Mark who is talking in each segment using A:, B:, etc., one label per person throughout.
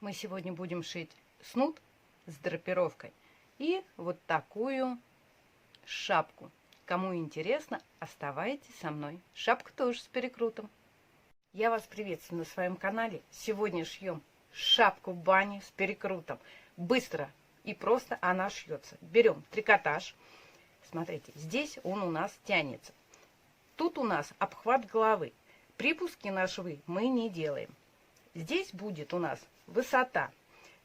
A: Мы сегодня будем шить снуд с драпировкой и вот такую шапку. Кому интересно, оставайтесь со мной. Шапка тоже с перекрутом. Я вас приветствую на своем канале. Сегодня шьем шапку бани с перекрутом. Быстро и просто она шьется. Берем трикотаж. Смотрите, здесь он у нас тянется. Тут у нас обхват головы. Припуски на швы мы не делаем. Здесь будет у нас высота.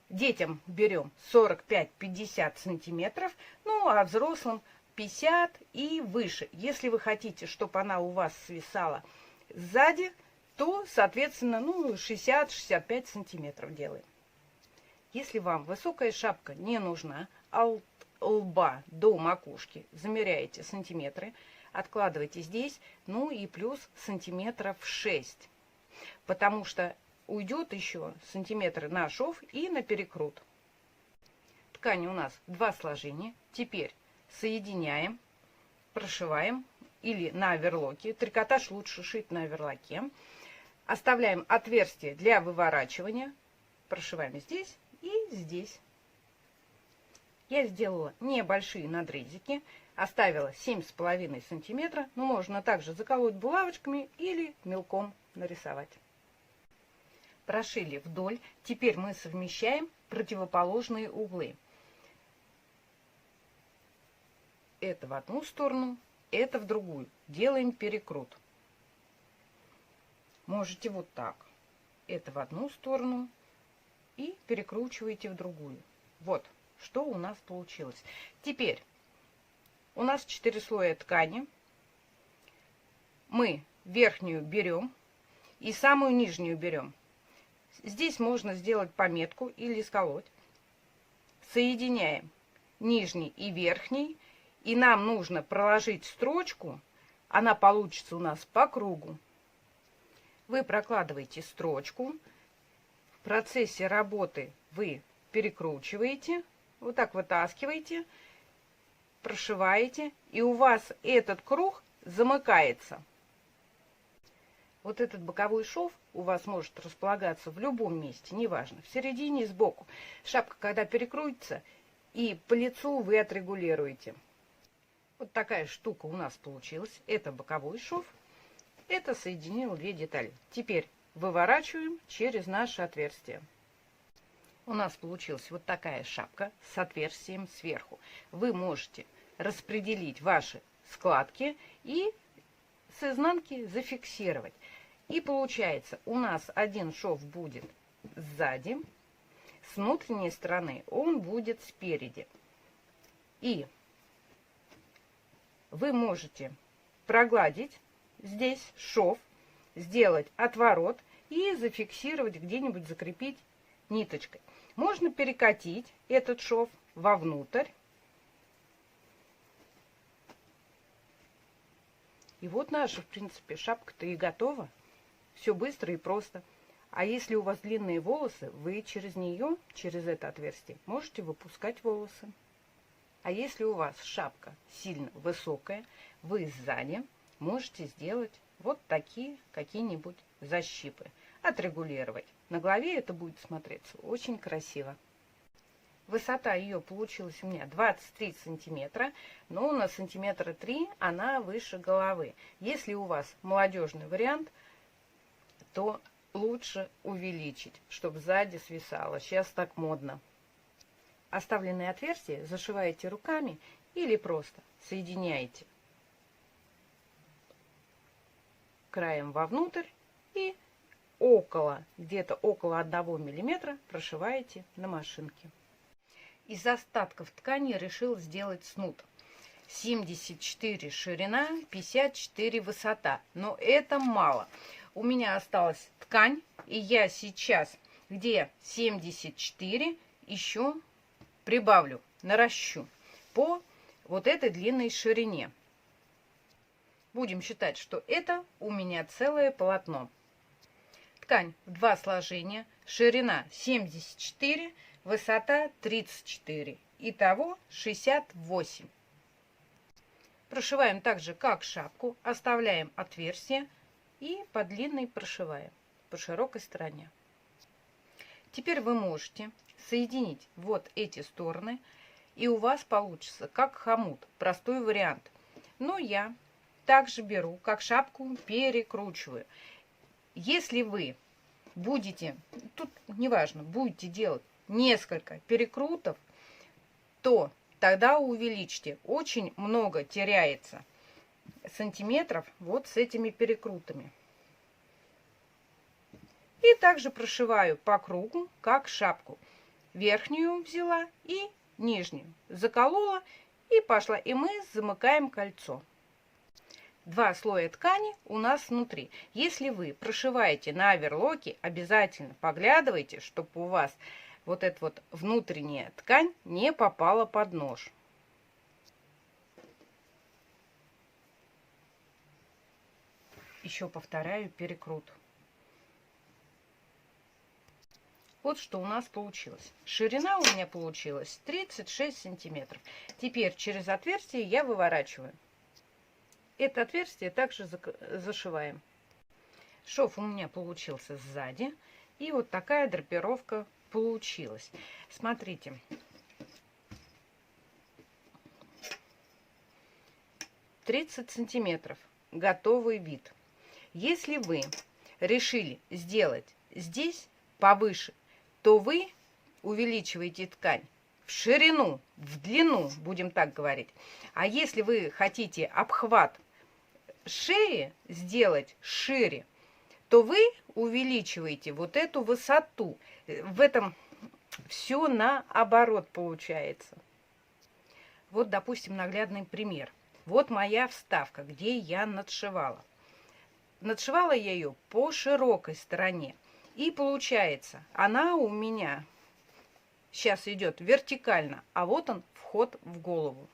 A: Детям берем 45-50 сантиметров, ну а взрослым 50 и выше. Если вы хотите, чтобы она у вас свисала сзади, то, соответственно, 60-65 сантиметров делаем. Если вам высокая шапка не нужна, от лба до макушки замеряете сантиметры, откладываете здесь, ну и плюс сантиметров 6, потому что уйдет еще сантиметры на шов и на перекрут. Ткань у нас 2 сложения. Теперь соединяем, прошиваем или на оверлоке. Трикотаж лучше шить на оверлоке. Оставляем отверстие для выворачивания. Прошиваем здесь и здесь. Я сделала небольшие надрезики. Оставила 7,5 сантиметра. Но можно также заколоть булавочками или мелком нарисовать. Прошили вдоль. Теперь мы совмещаем противоположные углы. Это в одну сторону, это в другую. Делаем перекрут. Можете вот так. Это в одну сторону и перекручиваете в другую. Вот, что у нас получилось. Теперь у нас 4 слоя ткани. Мы верхнюю берем и самую нижнюю берем. Здесь можно сделать пометку или сколоть. Соединяем нижний и верхний. И нам нужно проложить строчку. Она получится у нас по кругу. Вы прокладываете строчку. В процессе работы вы перекручиваете. Вот так вытаскиваете. Прошиваете. И у вас этот круг замыкается. Вот этот боковой шов у вас может располагаться в любом месте, неважно, в середине и сбоку. Шапка, когда перекрутится, и по лицу вы отрегулируете. Вот такая штука у нас получилась. Это боковой шов, это соединил 2 детали. Теперь выворачиваем через наше отверстие. У нас получилась вот такая шапка с отверстием сверху. Вы можете распределить ваши складки и с изнанки зафиксировать. И получается, у нас один шов будет сзади, с внутренней стороны он будет спереди. И вы можете прогладить здесь шов, сделать отворот и зафиксировать где-нибудь, закрепить ниточкой. Можно перекатить этот шов вовнутрь. И вот наша, в принципе, шапка-то и готова. Все быстро и просто. А если у вас длинные волосы, вы через нее, через это отверстие, можете выпускать волосы. А если у вас шапка сильно высокая, вы сзади можете сделать вот такие какие-нибудь защипы. Отрегулировать. На голове это будет смотреться очень красиво. Высота ее получилась у меня 23 сантиметра, но на сантиметра 3 она выше головы. Если у вас молодежный вариант, то лучше увеличить, чтобы сзади свисало. Сейчас так модно. Оставленные отверстия зашиваете руками или просто соединяете краем вовнутрь и где-то около 1 миллиметра прошиваете на машинке. Из остатков ткани решил сделать снуд. 74 ширина, 54 высота. Но это мало. У меня осталась ткань, и я сейчас, где 74, еще прибавлю, наращу по вот этой длинной ширине. Будем считать, что это у меня целое полотно. Ткань в 2 сложения, ширина 74, высота 34. Итого 68. Прошиваем так же, как шапку. Оставляем отверстие и по длинной прошиваем по широкой стороне. Теперь вы можете соединить вот эти стороны, и у вас получится как хомут, простой вариант. Но я также беру, как шапку, перекручиваю. Если вы будете, тут неважно, будете делать несколько перекрутов, то тогда увеличьте. Очень много теряется сантиметров вот с этими перекрутами. И также прошиваю по кругу, как шапку. Верхнюю взяла и нижнюю. Заколола и пошла. И мы замыкаем кольцо. 2 слоя ткани у нас внутри. Если вы прошиваете на оверлоке, обязательно поглядывайте, чтобы у вас вот эта вот внутренняя ткань не попала под нож. Еще повторяю перекрут. Вот что у нас получилось. Ширина у меня получилась 36 сантиметров. Теперь через отверстие я выворачиваю. Это отверстие также зашиваем. Шов у меня получился сзади. И вот такая драпировка получилась. Смотрите. «30 сантиметров. Готовый вид». Если вы решили сделать здесь повыше, то вы увеличиваете ткань в ширину, в длину, будем так говорить. А если вы хотите обхват шеи сделать шире, то вы увеличиваете вот эту высоту. В этом все наоборот получается. Вот, допустим, наглядный пример. Вот моя вставка, где я надшивала. Надшивала я ее по широкой стороне. И получается, она у меня сейчас идет вертикально, а вот он вход в голову.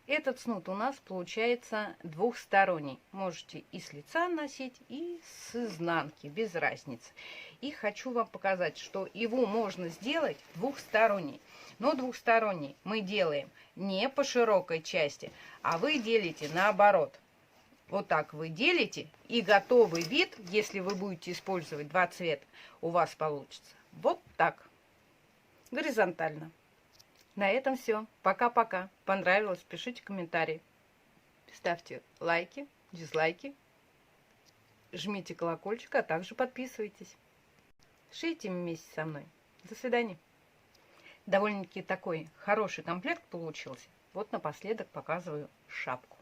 A: Этот снуд у нас получается двухсторонний. Можете и с лица носить, и с изнанки, без разницы. И хочу вам показать, что его можно сделать двухсторонний. Но двухсторонний мы делаем не по широкой части, а вы делите наоборот. Вот так вы делите, и готовый вид, если вы будете использовать 2 цвета, у вас получится вот так, горизонтально. На этом все. Пока-пока. Понравилось? Пишите комментарии. Ставьте лайки, дизлайки. Жмите колокольчик, а также подписывайтесь. Шейте вместе со мной. До свидания. Довольно-таки такой хороший комплект получился. Вот напоследок показываю шапку.